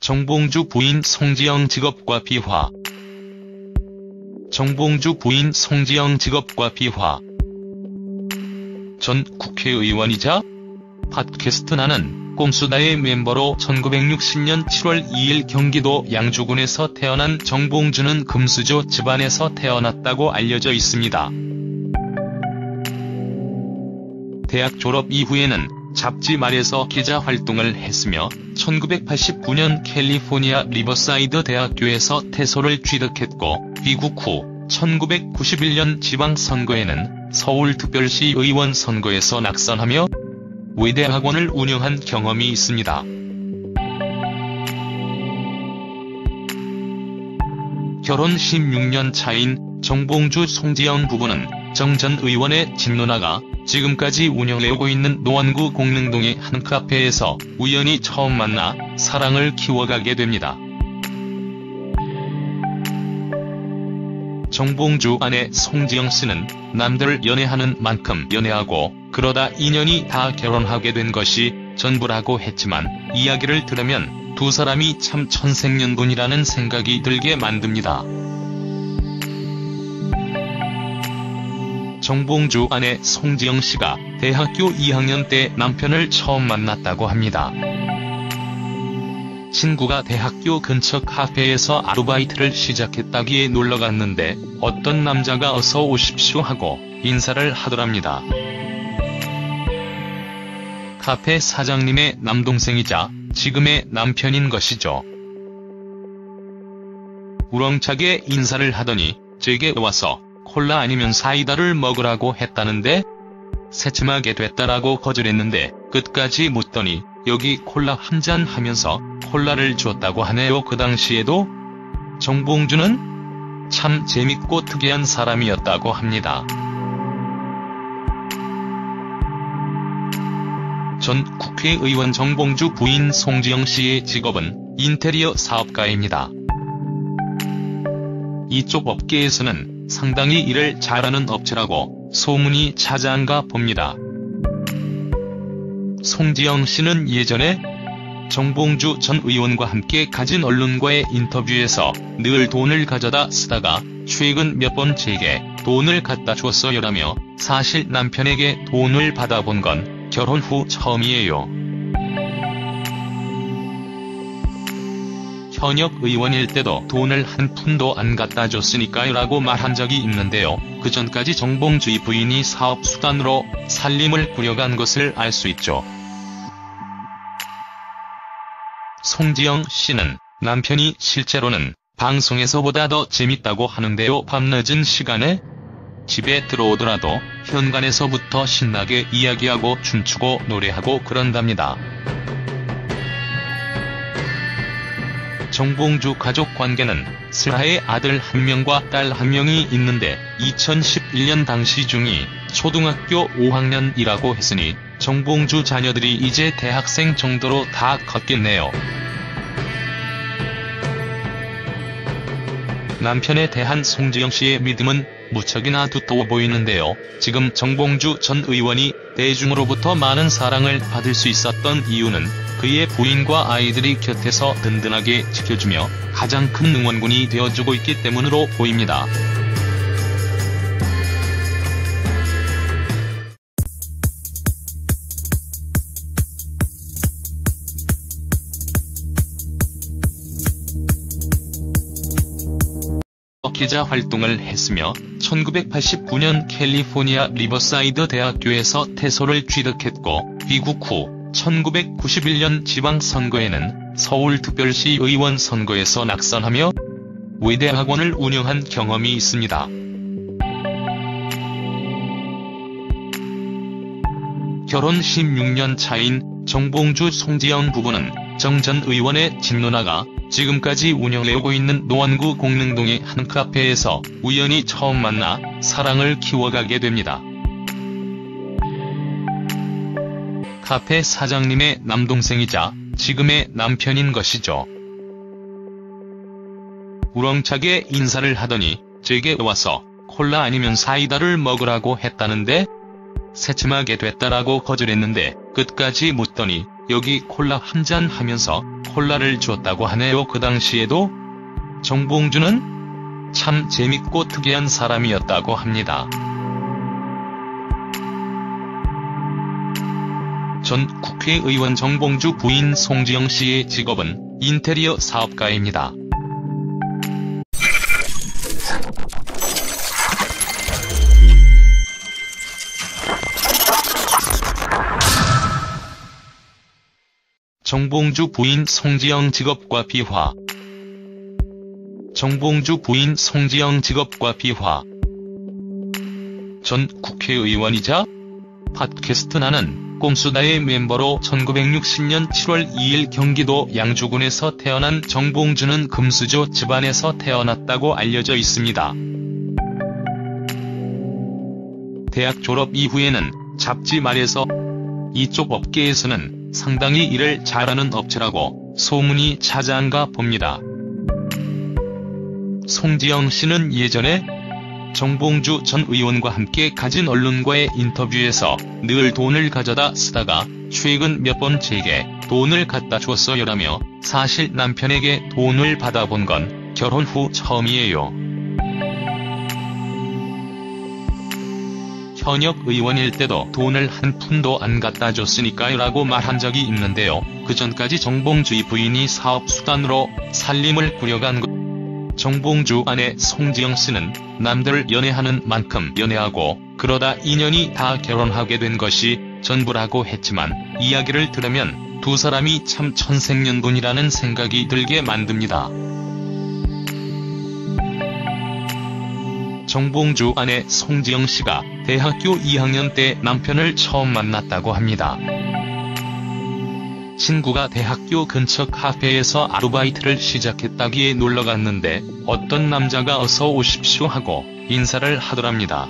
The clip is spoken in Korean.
정봉주 부인 송지영 직업과 비화. 정봉주 부인 송지영 직업과 비화. 전 국회의원이자 팟캐스트 나는 꼼수다의 멤버로 1960년 7월 2일 경기도 양주군에서 태어난 정봉주는 금수저 집안에서 태어났다고 알려져 있습니다. 대학 졸업 이후에는 잡지 말에서 기자 활동을 했으며 1989년 캘리포니아 리버사이드 대학교에서 태소를 취득했고 귀국 후 1991년 지방선거에는 서울특별시 의원 선거에서 낙선하며 외대학원을 운영한 경험이 있습니다. 결혼 16년 차인 정봉주 송지영 부부는 정 전 의원의 집누나가 지금까지 운영해오고 있는 노원구 공릉동의 한 카페에서 우연히 처음 만나 사랑을 키워가게 됩니다. 정봉주 아내 송지영 씨는 남들 연애하는 만큼 연애하고 그러다 인연이 다 결혼하게 된 것이 전부라고 했지만 이야기를 들으면 두 사람이 참 천생연분이라는 생각이 들게 만듭니다. 정봉주 아내 송지영 씨가 대학교 2학년 때 남편을 처음 만났다고 합니다. 친구가 대학교 근처 카페에서 아르바이트를 시작했다기에 놀러갔는데 어떤 남자가 어서 오십시오 하고 인사를 하더랍니다. 카페 사장님의 남동생이자 지금의 남편인 것이죠. 우렁차게 인사를 하더니 제게 와서 콜라 아니면 사이다를 먹으라고 했다는데 새침하게 됐다라고 거절했는데 끝까지 묻더니 여기 콜라 한 잔 하면서 콜라를 줬다고 하네요. 그 당시에도 정봉주는 참 재밌고 특이한 사람이었다고 합니다. 전 국회의원 정봉주 부인 송지영 씨의 직업은 인테리어 사업가입니다. 이쪽 업계에서는 상당히 일을 잘하는 업체라고 소문이 자자한가 봅니다. 송지영 씨는 예전에 정봉주 전 의원과 함께 가진 언론과의 인터뷰에서 늘 돈을 가져다 쓰다가 최근 몇 번 제게 돈을 갖다 줬어요라며 사실 남편에게 돈을 받아본 건 결혼 후 처음이에요. 현역 의원일 때도 돈을 한 푼도 안 갖다 줬으니까요 라고 말한 적이 있는데요. 그전까지 정봉주의 부인이 사업 수단으로 살림을 꾸려간 것을 알 수 있죠. 송지영 씨는 남편이 실제로는 방송에서보다 더 재밌다고 하는데요. 밤늦은 시간에 집에 들어오더라도 현관에서부터 신나게 이야기하고 춤추고 노래하고 그런답니다. 정봉주 가족 관계는 슬하에 아들 1명과 딸 1명이 있는데 2011년 당시 중이 초등학교 5학년이라고 했으니 정봉주 자녀들이 이제 대학생 정도로 다 컸겠네요. 남편에 대한 송지영 씨의 믿음은 무척이나 두터워 보이는데요. 지금 정봉주 전 의원이 대중으로부터 많은 사랑을 받을 수 있었던 이유는 그의 부인과 아이들이 곁에서 든든하게 지켜주며 가장 큰 응원군이 되어주고 있기 때문으로 보입니다. 기자 활동을 했으며 1989년 캘리포니아 리버사이드 대학교에서 태소를 취득했고 귀국 후 1991년 지방선거에는 서울특별시 의원 선거에서 낙선하며 외대학원을 운영한 경험이 있습니다. 결혼 16년 차인 정봉주 송지영 부부는 정 전 의원의 집누나가 지금까지 운영해오고 있는 노원구 공릉동의 한 카페에서 우연히 처음 만나 사랑을 키워가게 됩니다. 카페 사장님의 남동생이자 지금의 남편인 것이죠. 우렁차게 인사를 하더니 제게 와서 콜라 아니면 사이다를 먹으라고 했다는데 새침하게 됐다라고 거절했는데 끝까지 묻더니 여기 콜라 한 잔 하면서 콜라를 줬다고 하네요. 그 당시에도 정봉주는 참 재밌고 특이한 사람이었다고 합니다. 전 국회의원 정봉주 부인 송지영 씨의 직업은 인테리어 사업가입니다. 정봉주 부인 송지영 직업과 비화. 정봉주 부인 송지영 직업과 비화. 전 국회의원이자 팟캐스트 나는 꼼수다의 멤버로 1960년 7월 2일 경기도 양주군에서 태어난 정봉주는 금수저 집안에서 태어났다고 알려져 있습니다. 대학 졸업 이후에는 잡지 말에서 이쪽 업계에서는 상당히 일을 잘하는 업체라고 소문이 자자한가 봅니다. 송지영 씨는 예전에 정봉주 전 의원과 함께 가진 언론과의 인터뷰에서 늘 돈을 가져다 쓰다가 최근 몇 번 제게 돈을 갖다 줬어요라며 사실 남편에게 돈을 받아본 건 결혼 후 처음이에요. 현역 의원일 때도 돈을 한 푼도 안 갖다 줬으니까요 라고 말한 적이 있는데요. 그전까지 정봉주의 부인이 사업수단으로 살림을 꾸려간 것. 정봉주 아내 송지영 씨는 남들 연애하는 만큼 연애하고 그러다 인연이 다 결혼하게 된 것이 전부라고 했지만 이야기를 들으면 두 사람이 참 천생연분이라는 생각이 들게 만듭니다. 정봉주 아내 송지영 씨가 대학교 2학년 때 남편을 처음 만났다고 합니다. 친구가 대학교 근처 카페에서 아르바이트를 시작했다기에 놀러갔는데 어떤 남자가 어서 오십시오 하고 인사를 하더랍니다.